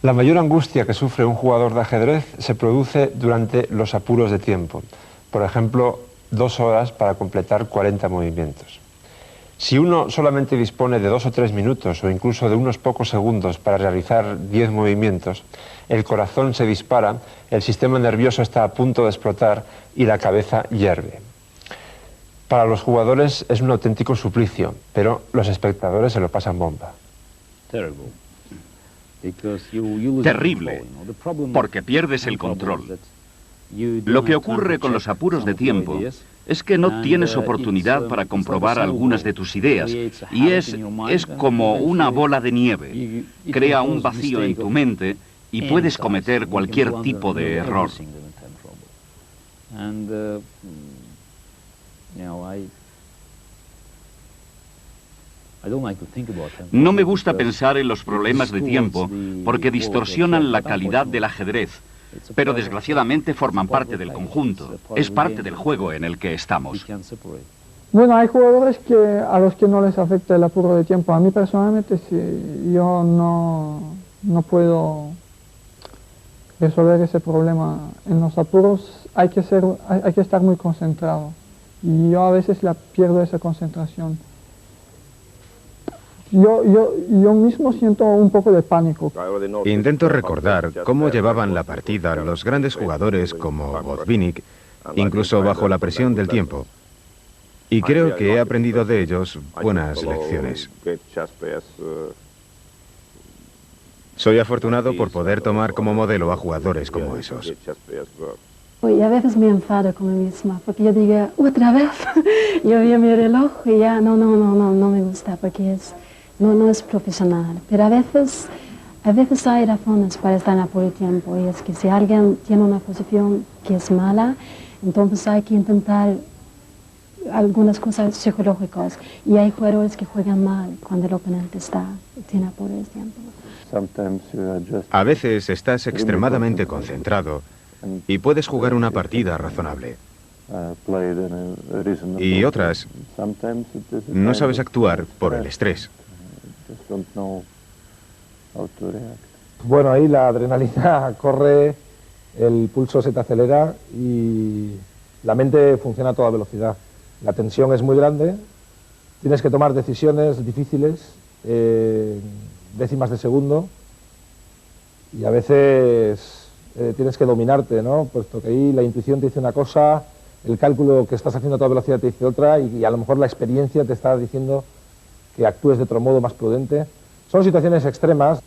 La mayor angustia que sufre un jugador de ajedrez se produce durante los apuros de tiempo. Por ejemplo, 2 horas para completar 40 movimientos. Si uno solamente dispone de 2 o 3 minutos o incluso de unos pocos segundos para realizar 10 movimientos, el corazón se dispara, el sistema nervioso está a punto de explotar y la cabeza hierve. Para los jugadores es un auténtico suplicio, pero los espectadores se lo pasan bomba. Terrible, porque pierdes el control. Lo que ocurre con los apuros de tiempo es que no tienes oportunidad para comprobar algunas de tus ideas, y es como una bola de nieve. Crea un vacío en tu mente y puedes cometer cualquier tipo de error. No me gusta pensar en los problemas de tiempo porque distorsionan la calidad del ajedrez, pero desgraciadamente forman parte del conjunto. Es parte del juego en el que estamos. Bueno, hay jugadores a los que no les afecta el apuro de tiempo. A mí personalmente sí, yo no puedo resolver ese problema. En los apuros hay que estar muy concentrado. Y yo a veces pierdo esa concentración. Yo mismo siento un poco de pánico. Intento recordar cómo llevaban la partida los grandes jugadores como Botvinnik, incluso bajo la presión del tiempo. Y creo que he aprendido de ellos buenas lecciones. Soy afortunado por poder tomar como modelo a jugadores como esos. Y a veces me enfado con mí misma, porque yo digo, otra vez, yo vi mi reloj y ya, no me gusta, porque no es profesional. Pero a veces hay razones para estar en apuro de tiempo, y es que si alguien tiene una posición que es mala, entonces hay que intentar algunas cosas psicológicas, y hay jugadores que juegan mal cuando el oponente tiene apuro de tiempo. A veces estás extremadamente concentrado y puedes jugar una partida razonable. Y otras, no sabes actuar por el estrés. Bueno, ahí la adrenalina corre, el pulso se te acelera y la mente funciona a toda velocidad. La tensión es muy grande, tienes que tomar decisiones difíciles, décimas de segundo, y a veces tienes que dominarte, ¿no? Puesto que ahí la intuición te dice una cosa, el cálculo que estás haciendo a toda velocidad te dice otra, y a lo mejor la experiencia te está diciendo que actúes de otro modo más prudente. Son situaciones extremas.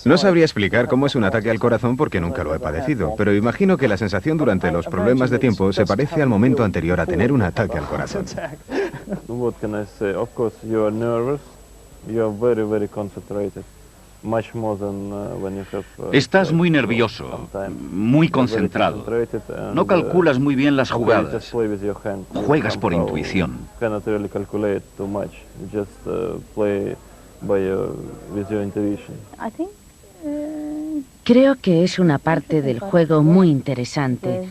No sabría explicar cómo es un ataque al corazón porque nunca lo he padecido, pero imagino que la sensación durante los problemas de tiempo se parece al momento anterior a tener un ataque al corazón. What can I say? Of course, you are nervous. You are very, very concentrated. Much more than when you have. Estás muy nervioso, muy concentrado. No calculas muy bien las jugadas. Juegas por intuición. Cannot really calculate too much. You just play with your intuition. Creo que es una parte del juego muy interesante,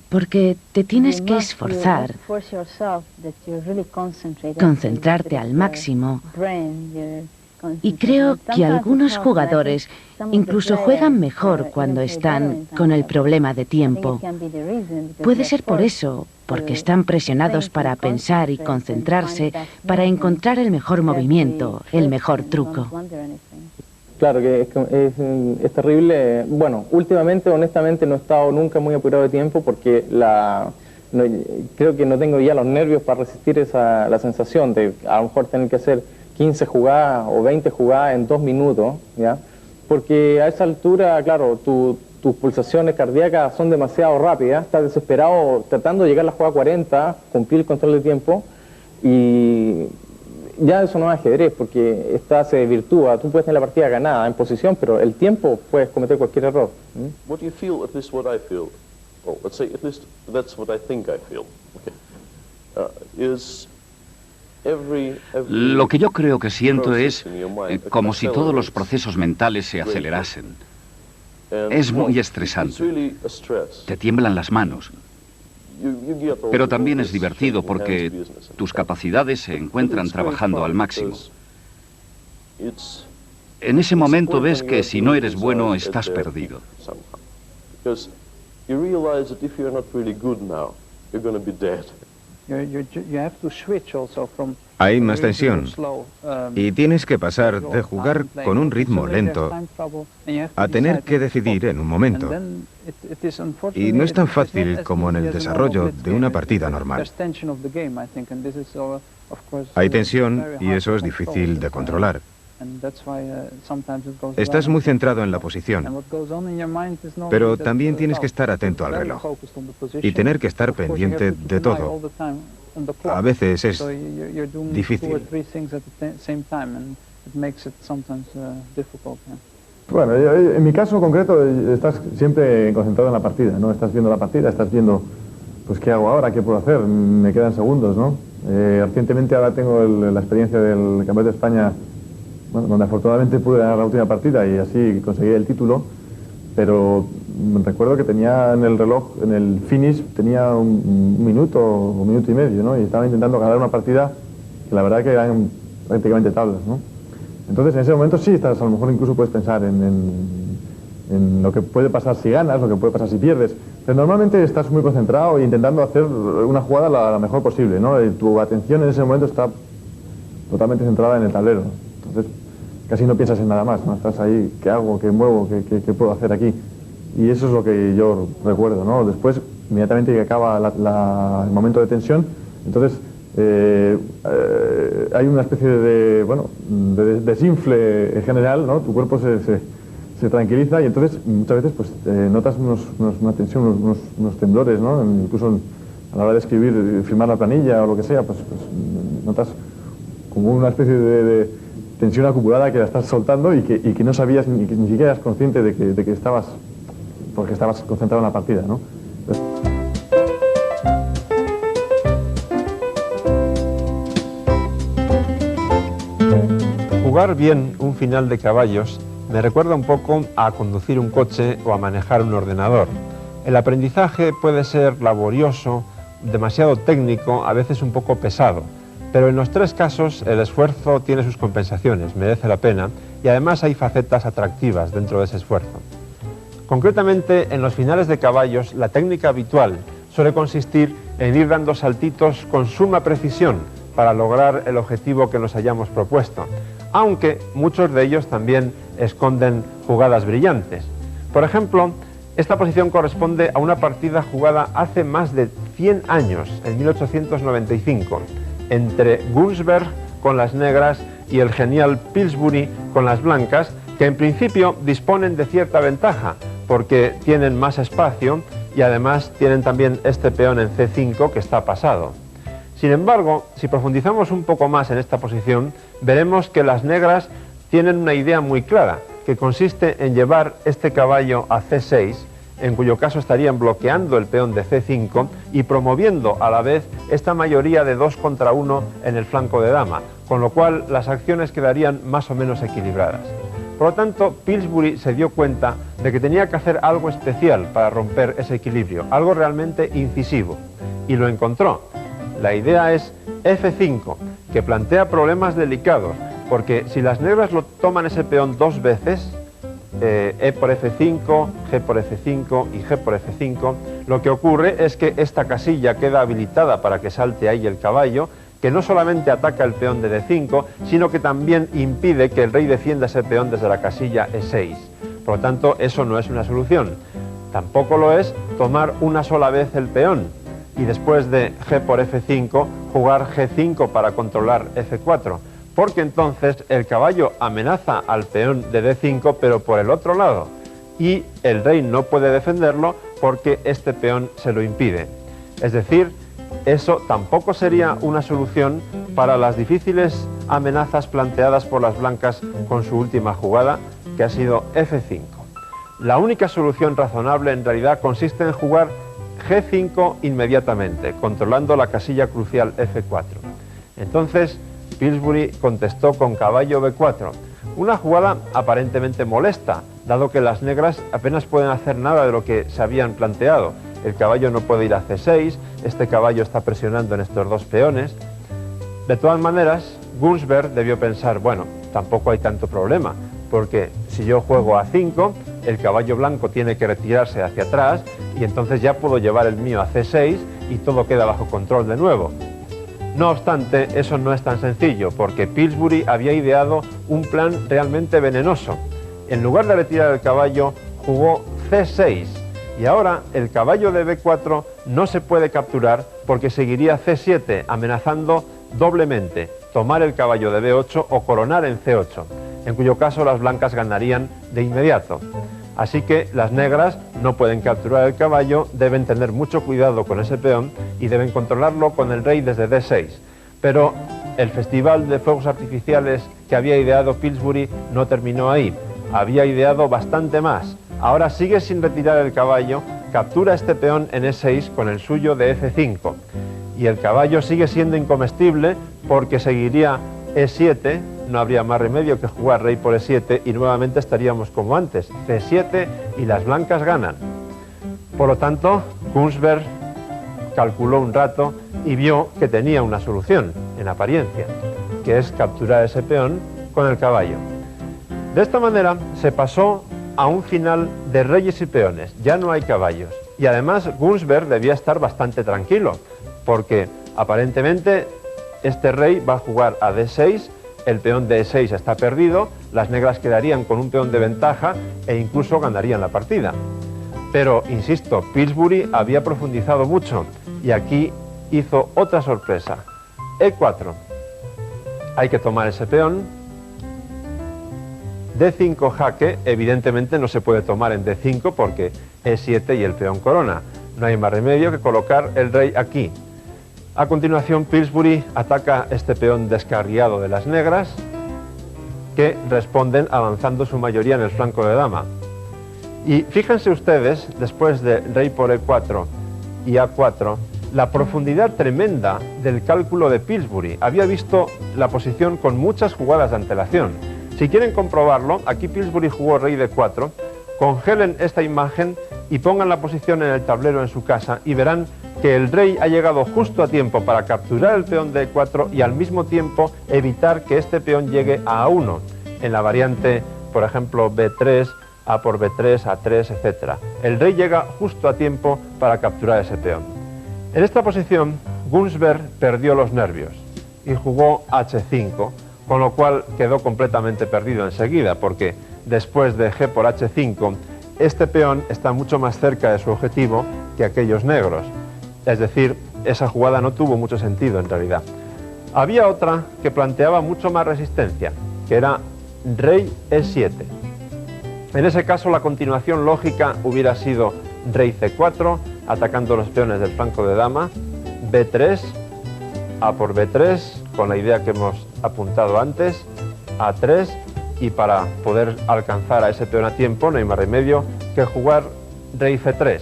porque te tienes que esforzar, concentrarte al máximo, y creo que algunos jugadores incluso juegan mejor cuando están con el problema de tiempo. Puede ser por eso, porque están presionados para pensar y concentrarse para encontrar el mejor movimiento, el mejor truco. Claro que es terrible. Bueno, últimamente, honestamente, no he estado nunca muy apurado de tiempo porque creo que no tengo ya los nervios para resistir la sensación de a lo mejor tener que hacer 15 jugadas o 20 jugadas en 2 minutos, ¿ya? Porque a esa altura, claro, tus pulsaciones cardíacas son demasiado rápidas, estás desesperado tratando de llegar a la jugada 40, cumplir el control de tiempo, y ya eso no es ajedrez, porque se desvirtúa. Tú puedes tener la partida ganada en posición, pero el tiempo puedes cometer cualquier error. What you feel, at least what I feel, well, let's say at least that's what I think I feel, okay, is Lo que yo creo que siento es como si todos los procesos mentales se acelerasen. Es muy estresante. Te tiemblan las manos. Pero también es divertido porque tus capacidades se encuentran trabajando al máximo. En ese momento ves que si no eres bueno, estás perdido. Because you realize that if you're not really good now, you're going to be dead. Hay más tensión y tienes que pasar de jugar con un ritmo lento a tener que decidir en un momento. Y no es tan fácil como en el desarrollo de una partida normal. Hay tensión y eso es difícil de controlar. Estás muy centrado en la posición, pero también tienes que estar atento al reloj y tener que estar pendiente de todo. A veces es difícil. Bueno, en mi caso concreto estás siempre concentrado en la partida, ¿no? Estás viendo la partida, estás viendo, pues, ¿qué hago ahora? ¿Qué puedo hacer? Me quedan segundos, ¿no? Recientemente ahora tengo la experiencia del Campeonato de España, bueno, donde afortunadamente pude ganar la última partida y así conseguí el título, pero recuerdo que tenía en el reloj, en el finish, tenía un minuto o minuto y medio, ¿no? Y estaba intentando ganar una partida que la verdad que eran prácticamente tablas, ¿no? Entonces en ese momento sí, estás, a lo mejor incluso puedes pensar en lo que puede pasar si ganas, lo que puede pasar si pierdes, pero normalmente estás muy concentrado e intentando hacer una jugada la mejor posible, ¿no? Y tu atención en ese momento está totalmente centrada en el tablero. Entonces, casi no piensas en nada más, ¿no? Estás ahí, ¿qué hago? ¿Qué muevo? ¿Qué puedo hacer aquí? Y eso es lo que yo recuerdo, ¿no? Después, inmediatamente que acaba el momento de tensión, entonces hay una especie de, bueno, de desinfle general, ¿no? Tu cuerpo se tranquiliza y entonces muchas veces pues notas una tensión, unos temblores, ¿no? Incluso a la hora de escribir, firmar la planilla o lo que sea, pues notas como una especie de tensión acumulada que la estás soltando y que no sabías ni siquiera eras consciente de que estabas, porque estabas concentrado en la partida, ¿no? Jugar bien un final de caballos me recuerda un poco a conducir un coche o a manejar un ordenador. El aprendizaje puede ser laborioso, demasiado técnico, a veces un poco pesado. Pero en los tres casos el esfuerzo tiene sus compensaciones, merece la pena, y además hay facetas atractivas dentro de ese esfuerzo. Concretamente, en los finales de caballos, la técnica habitual suele consistir en ir dando saltitos con suma precisión para lograr el objetivo que nos hayamos propuesto, aunque muchos de ellos también esconden jugadas brillantes. Por ejemplo, esta posición corresponde a una partida jugada hace más de 100 años, en 1895, entre Gunsberg con las negras y el genial Pillsbury con las blancas, que en principio disponen de cierta ventaja, porque tienen más espacio y además tienen también este peón en C5 que está pasado. Sin embargo, si profundizamos un poco más en esta posición, veremos que las negras tienen una idea muy clara, que consiste en llevar este caballo a C6, en cuyo caso estarían bloqueando el peón de C5 y promoviendo a la vez esta mayoría de 2 contra 1 en el flanco de dama, con lo cual las acciones quedarían más o menos equilibradas. Por lo tanto, Pillsbury se dio cuenta de que tenía que hacer algo especial para romper ese equilibrio, algo realmente incisivo, y lo encontró. La idea es F5, que plantea problemas delicados, porque si las negras lo toman ese peón 2 veces, E por F5, G por F5 y G por F5, lo que ocurre es que esta casilla queda habilitada para que salte ahí el caballo, que no solamente ataca el peón de D5, sino que también impide que el rey defienda ese peón desde la casilla E6. Por lo tanto, eso no es una solución. Tampoco lo es tomar una sola vez el peón y después de G por F5 jugar G5 para controlar F4. Porque entonces el caballo amenaza al peón de D5, pero por el otro lado, y el rey no puede defenderlo porque este peón se lo impide. Es decir, eso tampoco sería una solución para las difíciles amenazas planteadas por las blancas con su última jugada, que ha sido F5. La única solución razonable en realidad consiste en jugar G5 inmediatamente, controlando la casilla crucial F4. Entonces, Pillsbury contestó con caballo B4, una jugada aparentemente molesta, dado que las negras apenas pueden hacer nada de lo que se habían planteado. El caballo no puede ir a C6, este caballo está presionando en estos 2 peones. De todas maneras, Gunsberg debió pensar, bueno, tampoco hay tanto problema, porque si yo juego A5, el caballo blanco tiene que retirarse hacia atrás y entonces ya puedo llevar el mío a C6 y todo queda bajo control de nuevo. No obstante, eso no es tan sencillo, porque Pillsbury había ideado un plan realmente venenoso. En lugar de retirar el caballo, jugó C6, y ahora el caballo de B4 no se puede capturar porque seguiría C7, amenazando doblemente tomar el caballo de B8 o coronar en C8, en cuyo caso las blancas ganarían de inmediato. Así que las negras no pueden capturar el caballo, deben tener mucho cuidado con ese peón y deben controlarlo con el rey desde D6. Pero el festival de fuegos artificiales que había ideado Pillsbury no terminó ahí, había ideado bastante más. Ahora sigue sin retirar el caballo, captura este peón en E6 con el suyo de F5. Y el caballo sigue siendo incomestible porque seguiría E7, no habría más remedio que jugar rey por E7 y nuevamente estaríamos como antes, C7 y las blancas ganan. Por lo tanto, Gunsberg calculó un rato y vio que tenía una solución, en apariencia, que es capturar ese peón con el caballo. De esta manera se pasó a un final de reyes y peones, ya no hay caballos. Y además Gunsberg debía estar bastante tranquilo, porque aparentemente este rey va a jugar a D6, el peón de E6 está perdido, las negras quedarían con un peón de ventaja e incluso ganarían la partida. Pero, insisto, Pillsbury había profundizado mucho y aquí hizo otra sorpresa. E4. Hay que tomar ese peón. D5 jaque, evidentemente no se puede tomar en D5 porque E7 y el peón corona. No hay más remedio que colocar el rey aquí. A continuación, Pillsbury ataca este peón descarriado de las negras, que responden avanzando su mayoría en el flanco de dama. Y fíjense ustedes, después de rey por E4 y A4, la profundidad tremenda del cálculo de Pillsbury. Había visto la posición con muchas jugadas de antelación. Si quieren comprobarlo, aquí Pillsbury jugó rey D4, congelen esta imagen y pongan la posición en el tablero en su casa y verán que el rey ha llegado justo a tiempo para capturar el peón de E4 y al mismo tiempo evitar que este peón llegue a A1, en la variante, por ejemplo, B3, A por B3, A3, etc. El rey llega justo a tiempo para capturar ese peón. En esta posición, Gunsberg perdió los nervios y jugó H5, con lo cual quedó completamente perdido enseguida, porque después de G por H5, este peón está mucho más cerca de su objetivo que aquellos negros. Es decir, esa jugada no tuvo mucho sentido en realidad. Había otra que planteaba mucho más resistencia, que era rey E7. En ese caso la continuación lógica hubiera sido rey C4, atacando los peones del flanco de dama, B3, A por B3, con la idea que hemos apuntado antes, A3, y para poder alcanzar a ese peón a tiempo no hay más remedio que jugar rey C3.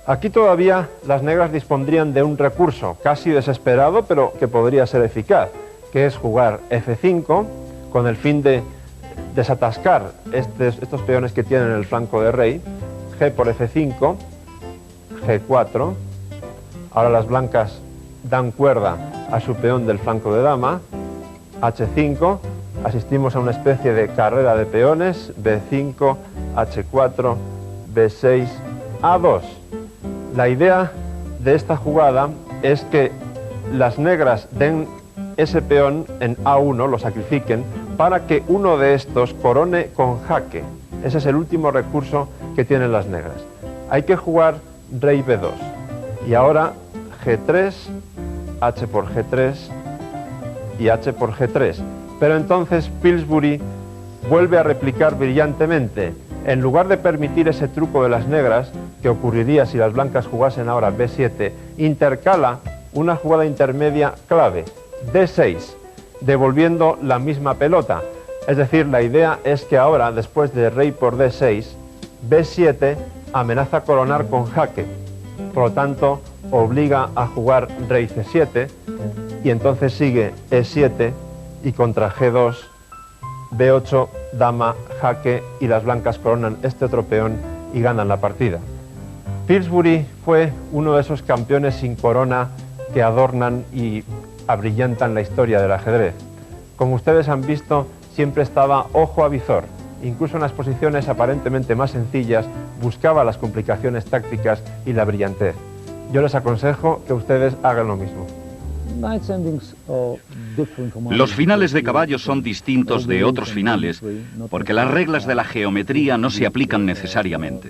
Aquí todavía las negras dispondrían de un recurso casi desesperado, pero que podría ser eficaz, que es jugar F5 con el fin de desatascar estos peones que tienen el flanco de rey, G por F5, G4, ahora las blancas dan cuerda a su peón del flanco de dama, H5, asistimos a una especie de carrera de peones, B5, H4, B6, A2. La idea de esta jugada es que las negras den ese peón en A1, lo sacrifiquen, para que uno de estos corone con jaque. Ese es el último recurso que tienen las negras. Hay que jugar rey B2. Y ahora G3, H por G3 y H por G3. Pero entonces Pillsbury vuelve a replicar brillantemente. En lugar de permitir ese truco de las negras, que ocurriría si las blancas jugasen ahora B7, intercala una jugada intermedia clave, D6, devolviendo la misma pelota. Es decir, la idea es que ahora, después de rey por D6, B7 amenaza coronar con jaque. Por lo tanto, obliga a jugar rey C7 y entonces sigue E7 y contra G2, B8, dama, jaque y las blancas coronan este otro peón y ganan la partida. Pillsbury fue uno de esos campeones sin corona que adornan y abrillantan la historia del ajedrez. Como ustedes han visto, siempre estaba ojo a visor. incluso en las posiciones aparentemente más sencillas, buscaba las complicaciones tácticas y la brillantez. Yo les aconsejo que ustedes hagan lo mismo. Los finales de caballo son distintos de otros finales porque las reglas de la geometría no se aplican necesariamente.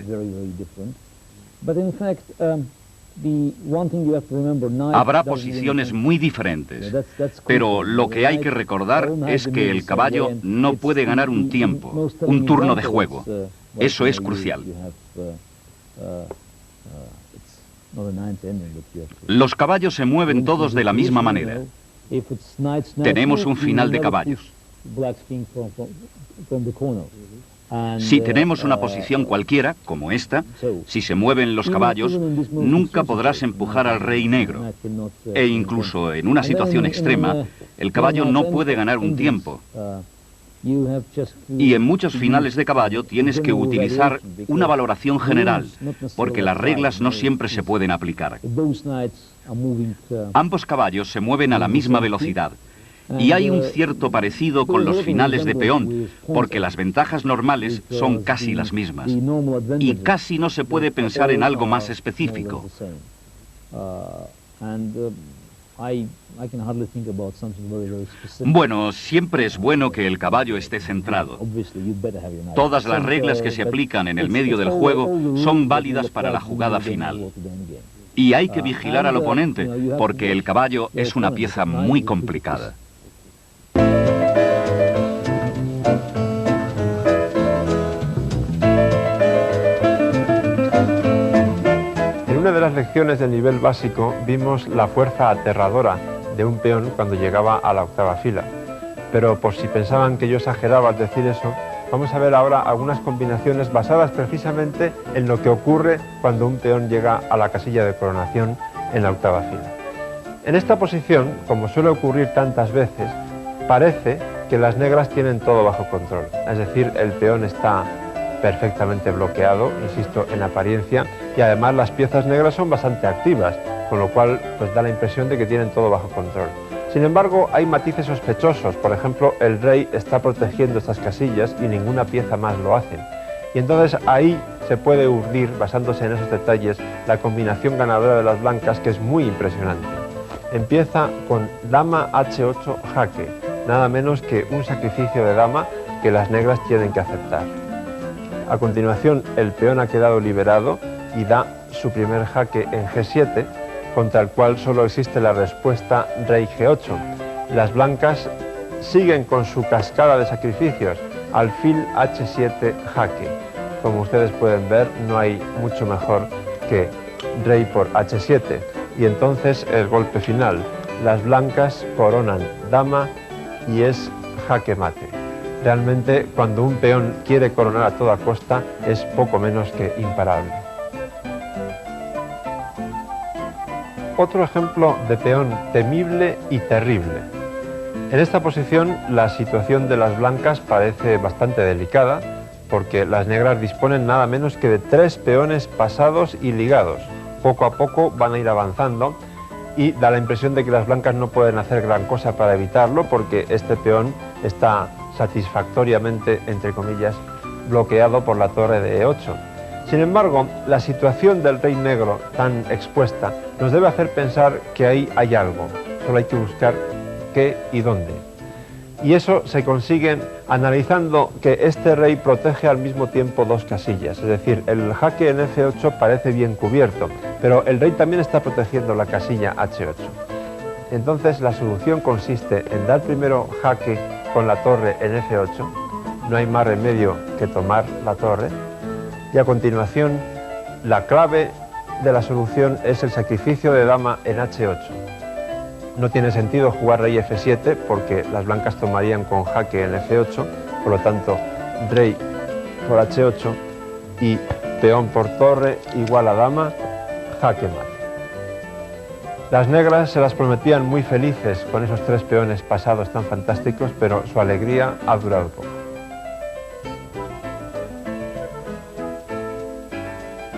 Habrá posiciones muy diferentes, pero lo que hay que recordar es que el caballo no puede ganar un tiempo, un turno de juego. Eso es crucial. Los caballos se mueven todos de la misma manera. Tenemos un final de caballos. Si tenemos una posición cualquiera, como esta, si se mueven los caballos, nunca podrás empujar al rey negro. E incluso en una situación extrema, el caballo no puede ganar un tiempo. Y en muchos finales de caballo tienes que utilizar una valoración general, porque las reglas no siempre se pueden aplicar. Ambos caballos se mueven a la misma velocidad. Y hay un cierto parecido con los finales de peón, porque las ventajas normales son casi las mismas. Y casi no se puede pensar en algo más específico. Bueno, siempre es bueno que el caballo esté centrado. Todas las reglas que se aplican en el medio del juego son válidas para la jugada final. Y hay que vigilar al oponente, porque el caballo es una pieza muy complicada. En una de las lecciones del nivel básico vimos la fuerza aterradora de un peón cuando llegaba a la octava fila. Pero por si pensaban que yo exageraba al decir eso, vamos a ver ahora algunas combinaciones basadas precisamente en lo que ocurre cuando un peón llega a la casilla de coronación en la octava fila. En esta posición, como suele ocurrir tantas veces, parece que las negras tienen todo bajo control. Es decir, el peón está perfectamente bloqueado, insisto, en apariencia, y además las piezas negras son bastante activas, con lo cual pues da la impresión de que tienen todo bajo control. Sin embargo, hay matices sospechosos. Por ejemplo, el rey está protegiendo estas casillas y ninguna pieza más lo hace. Y entonces ahí se puede urdir, basándose en esos detalles, la combinación ganadora de las blancas, que es muy impresionante. Empieza con dama H8 jaque, nada menos que un sacrificio de dama que las negras tienen que aceptar. A continuación, el peón ha quedado liberado y da su primer jaque en G7, contra el cual solo existe la respuesta rey G8. Las blancas siguen con su cascada de sacrificios, alfil H7 jaque. Como ustedes pueden ver, no hay mucho mejor que rey por H7. Y entonces el golpe final. Las blancas coronan dama y es jaque mate. Realmente, cuando un peón quiere coronar a toda costa, es poco menos que imparable. Otro ejemplo de peón temible y terrible. En esta posición, la situación de las blancas parece bastante delicada, porque las negras disponen nada menos que de 3 peones pasados y ligados. Poco a poco van a ir avanzando y da la impresión de que las blancas no pueden hacer gran cosa para evitarlo, porque este peón está satisfactoriamente, entre comillas, bloqueado por la torre de E8. Sin embargo, la situación del rey negro tan expuesta nos debe hacer pensar que ahí hay algo, solo hay que buscar qué y dónde. Y eso se consigue analizando que este rey protege al mismo tiempo 2 casillas, es decir, el jaque en F8 parece bien cubierto, pero el rey también está protegiendo la casilla H8. Entonces la solución consiste en dar primero jaque con la torre en F8, no hay más remedio que tomar la torre, y a continuación la clave de la solución es el sacrificio de dama en H8. No tiene sentido jugar rey F7 porque las blancas tomarían con jaque en F8, por lo tanto rey por H8 y peón por torre igual a dama, jaque mate. Las negras se las prometían muy felices con esos 3 peones pasados tan fantásticos, pero su alegría ha durado poco.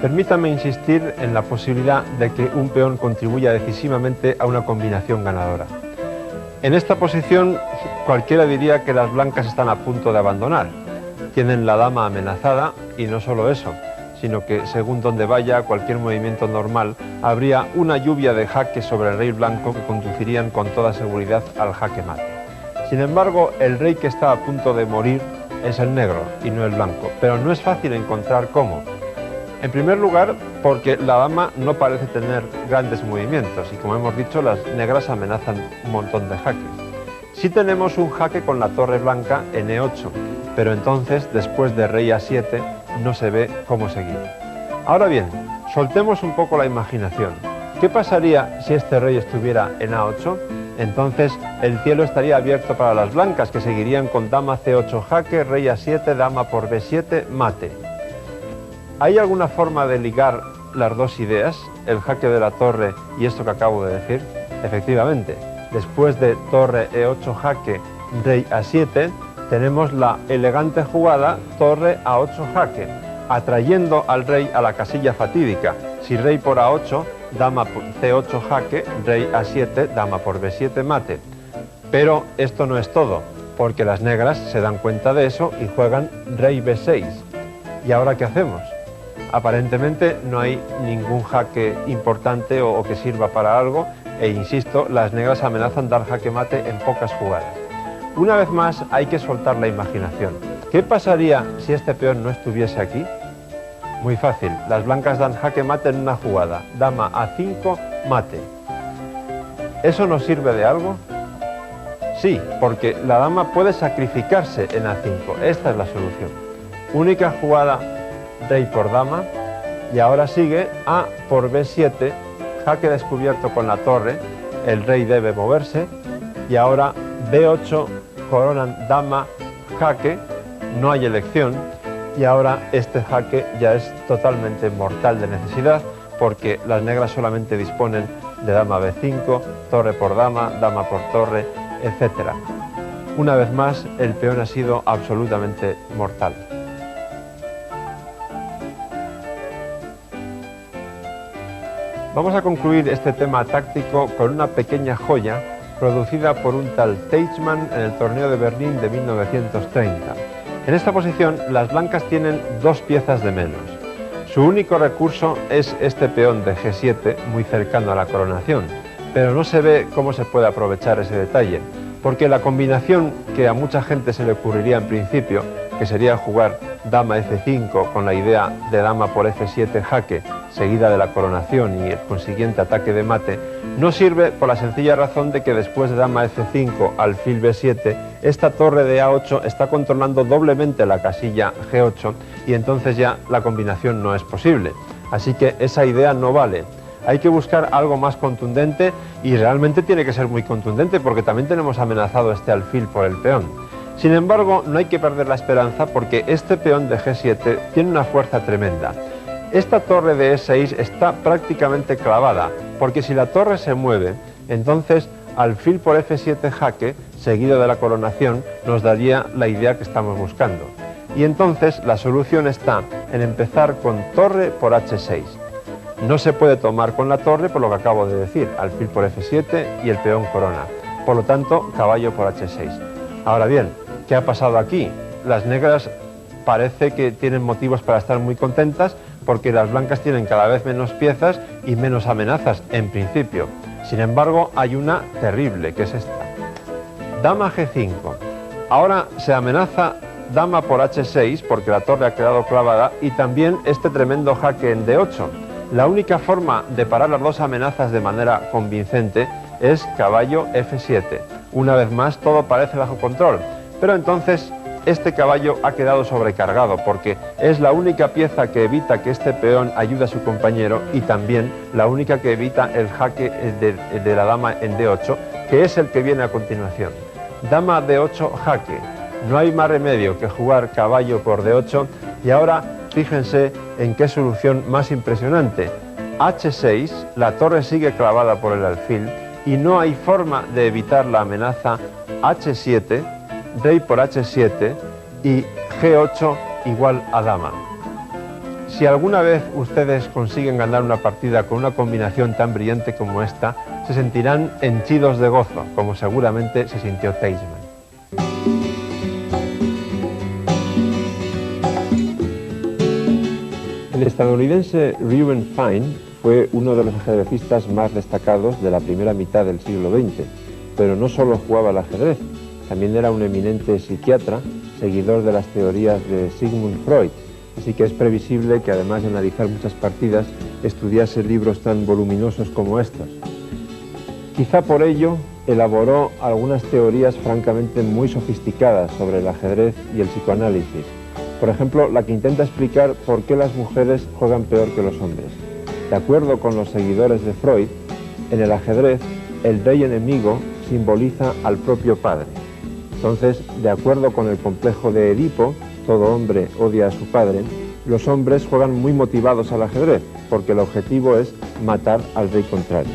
Permítame insistir en la posibilidad de que un peón contribuya decisivamente a una combinación ganadora. En esta posición cualquiera diría que las blancas están a punto de abandonar, tienen la dama amenazada y no solo eso, sino que según donde vaya cualquier movimiento normal, habría una lluvia de jaques sobre el rey blanco que conducirían con toda seguridad al jaque mate. Sin embargo, el rey que está a punto de morir es el negro y no el blanco, pero no es fácil encontrar cómo. En primer lugar, porque la dama no parece tener grandes movimientos y, como hemos dicho, las negras amenazan un montón de jaques. Sí tenemos un jaque con la torre blanca en E8, pero entonces, después de rey A7, no se ve cómo seguir. Ahora bien, soltemos un poco la imaginación. ¿Qué pasaría si este rey estuviera en A8? Entonces el cielo estaría abierto para las blancas, que seguirían con dama C8 jaque, rey A7, dama por B7, mate. ¿Hay alguna forma de ligar las dos ideas, el jaque de la torre y esto que acabo de decir? Efectivamente, después de torre E8 jaque, rey A7, tenemos la elegante jugada torre A8 jaque, atrayendo al rey a la casilla fatídica. Si rey por A8, dama por C8 jaque, rey A7, dama por B7 mate. Pero esto no es todo, porque las negras se dan cuenta de eso y juegan rey B6. ¿Y ahora qué hacemos? Aparentemente no hay ningún jaque importante o que sirva para algo, e insisto, las negras amenazan dar jaque mate en pocas jugadas. Una vez más hay que soltar la imaginación. ¿Qué pasaría si este peón no estuviese aquí? Muy fácil, las blancas dan jaque mate en una jugada, dama A5, mate. ¿Eso nos sirve de algo? Sí, porque la dama puede sacrificarse en A5, esta es la solución. Única jugada, rey por dama, y ahora sigue A por B7, jaque descubierto con la torre, el rey debe moverse, y ahora B8, coronan dama, jaque, no hay elección, y ahora este jaque ya es totalmente mortal de necesidad, porque las negras solamente disponen de dama B5, torre por dama por torre, etc. Una vez más, el peón ha sido absolutamente mortal. Vamos a concluir este tema táctico con una pequeña joya producida por un tal Teichmann en el torneo de Berlín de 1930. En esta posición, las blancas tienen dos piezas de menos. Su único recurso es este peón de G7, muy cercano a la coronación, pero no se ve cómo se puede aprovechar ese detalle, porque la combinación que a mucha gente se le ocurriría en principio, que sería jugar dama F5 con la idea de dama por F7 jaque, seguida de la coronación y el consiguiente ataque de mate, no sirve por la sencilla razón de que después de dama F5, alfil B7, esta torre de A8 está controlando doblemente la casilla G8 y entonces ya la combinación no es posible. Así que esa idea no vale. Hay que buscar algo más contundente y realmente tiene que ser muy contundente porque también tenemos amenazado este alfil por el peón. Sin embargo, no hay que perder la esperanza porque este peón de G7 tiene una fuerza tremenda. Esta torre de E6 está prácticamente clavada, porque si la torre se mueve, entonces alfil por F7 jaque, seguido de la coronación, nos daría la idea que estamos buscando. Y entonces la solución está en empezar con torre por H6. No se puede tomar con la torre por lo que acabo de decir, alfil por F7 y el peón corona. Por lo tanto, caballo por H6. Ahora bien, ¿qué ha pasado aquí? Las negras parece que tienen motivos para estar muy contentas porque las blancas tienen cada vez menos piezas y menos amenazas, en principio. Sin embargo, hay una terrible, que es esta. Dama G5. Ahora se amenaza dama por H6 porque la torre ha quedado clavada y también este tremendo jaque en D8. La única forma de parar las dos amenazas de manera convincente es caballo F7. Una vez más, todo parece bajo control, pero entonces este caballo ha quedado sobrecargado porque es la única pieza que evita que este peón ayude a su compañero y también la única que evita el jaque de la dama en D8, que es el que viene a continuación. Dama D8 jaque. No hay más remedio que jugar caballo por D8 y ahora fíjense en qué solución más impresionante. H6, la torre sigue clavada por el alfil y no hay forma de evitar la amenaza H7, rey por H7 y G8 igual a dama. Si alguna vez ustedes consiguen ganar una partida con una combinación tan brillante como esta, se sentirán henchidos de gozo, como seguramente se sintió Teichmann. El estadounidense Reuben Fine fue uno de los ajedrecistas más destacados de la primera mitad del siglo XX, pero no solo jugaba al ajedrez, también era un eminente psiquiatra, seguidor de las teorías de Sigmund Freud, así que es previsible que además de analizar muchas partidas, estudiase libros tan voluminosos como estos. Quizá por ello elaboró algunas teorías francamente muy sofisticadas sobre el ajedrez y el psicoanálisis. Por ejemplo, la que intenta explicar por qué las mujeres juegan peor que los hombres. De acuerdo con los seguidores de Freud, en el ajedrez el rey enemigo simboliza al propio padre. Entonces, de acuerdo con el complejo de Edipo, todo hombre odia a su padre, los hombres juegan muy motivados al ajedrez, porque el objetivo es matar al rey contrario.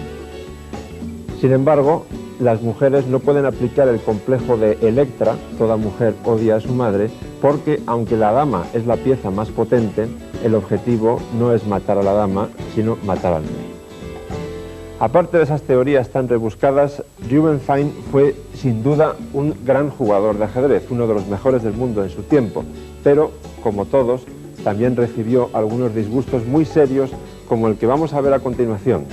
Sin embargo, las mujeres no pueden aplicar el complejo de Electra, toda mujer odia a su madre, porque aunque la dama es la pieza más potente, el objetivo no es matar a la dama, sino matar al rey. Aparte de esas teorías tan rebuscadas, Reuben Fine fue sin duda un gran jugador de ajedrez, uno de los mejores del mundo en su tiempo, pero, como todos, también recibió algunos disgustos muy serios como el que vamos a ver a continuación.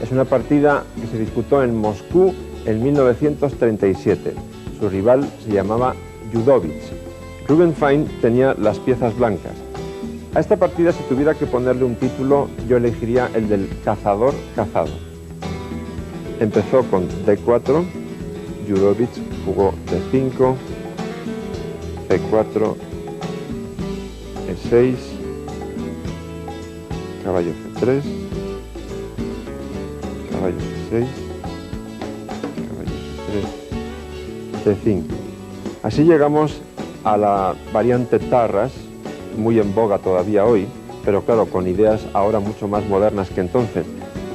Es una partida que se disputó en Moscú en 1937. Su rival se llamaba Judovich. Reuben Fine tenía las piezas blancas. A esta partida, si tuviera que ponerle un título, yo elegiría el del cazador cazado. Empezó con D4, Judovich jugó D5, C4, E6, caballo C3, caballo C6, caballo C3, C5. Así llegamos a la variante Tarras, muy en boga todavía hoy, pero claro, con ideas ahora mucho más modernas que entonces.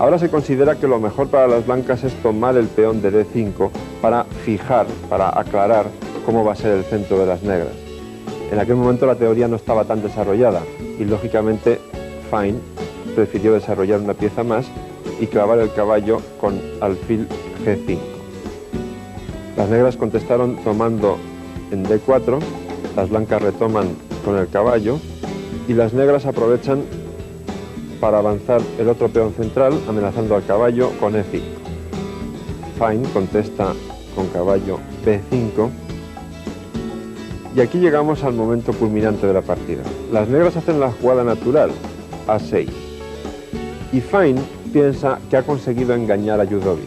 Ahora se considera que lo mejor para las blancas es tomar el peón de D5 para fijar, para aclarar cómo va a ser el centro de las negras. En aquel momento la teoría no estaba tan desarrollada y lógicamente Fine prefirió desarrollar una pieza más y clavar el caballo con alfil G5. Las negras contestaron tomando en D4, las blancas retoman con el caballo y las negras aprovechan para avanzar el otro peón central amenazando al caballo con E5. Fine contesta con caballo B5 y aquí llegamos al momento culminante de la partida. Las negras hacen la jugada natural, A6, y Fine piensa que ha conseguido engañar a Judovich,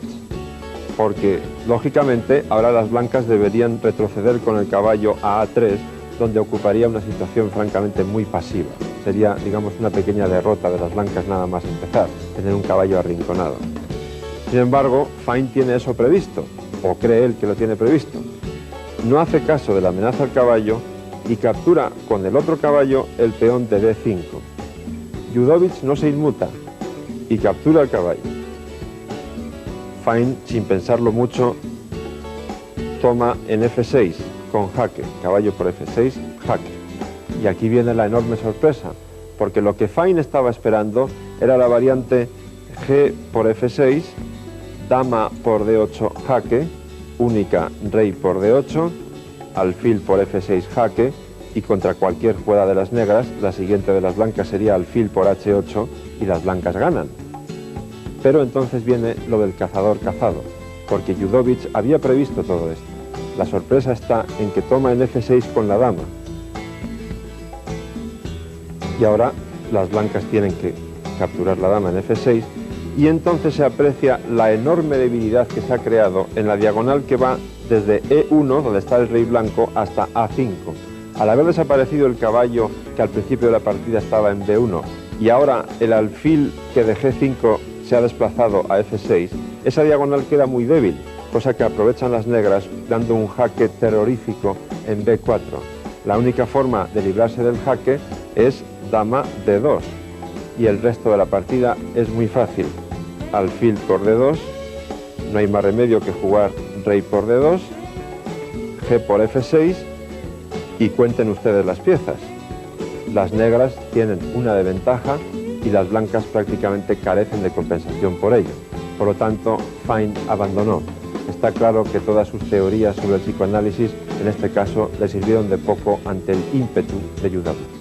porque lógicamente ahora las blancas deberían retroceder con el caballo a A3, donde ocuparía una situación francamente muy pasiva. Sería, digamos, una pequeña derrota de las blancas nada más empezar, tener un caballo arrinconado. Sin embargo, Fine tiene eso previsto, o cree él que lo tiene previsto. No hace caso de la amenaza al caballo y captura con el otro caballo el peón de D5. Judovich no se inmuta y captura el caballo. Fine, sin pensarlo mucho, toma en F6 con jaque, caballo por F6, jaque. Y aquí viene la enorme sorpresa, porque lo que Fine estaba esperando era la variante G por F6, dama por D8 jaque, única rey por D8, alfil por F6 jaque, y contra cualquier jugada de las negras, la siguiente de las blancas sería alfil por H8 y las blancas ganan. Pero entonces viene lo del cazador cazado, porque Judovich había previsto todo esto. La sorpresa está en que toma en F6 con la dama. Y ahora las blancas tienen que capturar la dama en F6 y entonces se aprecia la enorme debilidad que se ha creado en la diagonal que va desde E1, donde está el rey blanco, hasta A5. Al haber desaparecido el caballo que al principio de la partida estaba en B1 y ahora el alfil que de G5 se ha desplazado a F6, esa diagonal queda muy débil, cosa que aprovechan las negras dando un jaque terrorífico en B4. La única forma de librarse del jaque es dama D2 y el resto de la partida es muy fácil. Alfil por D2, no hay más remedio que jugar rey por D2, G por F6 y cuenten ustedes las piezas. Las negras tienen una de ventaja y las blancas prácticamente carecen de compensación por ello. Por lo tanto, Fine abandonó. Está claro que todas sus teorías sobre el psicoanálisis, en este caso, le sirvieron de poco ante el ímpetu de Judovich.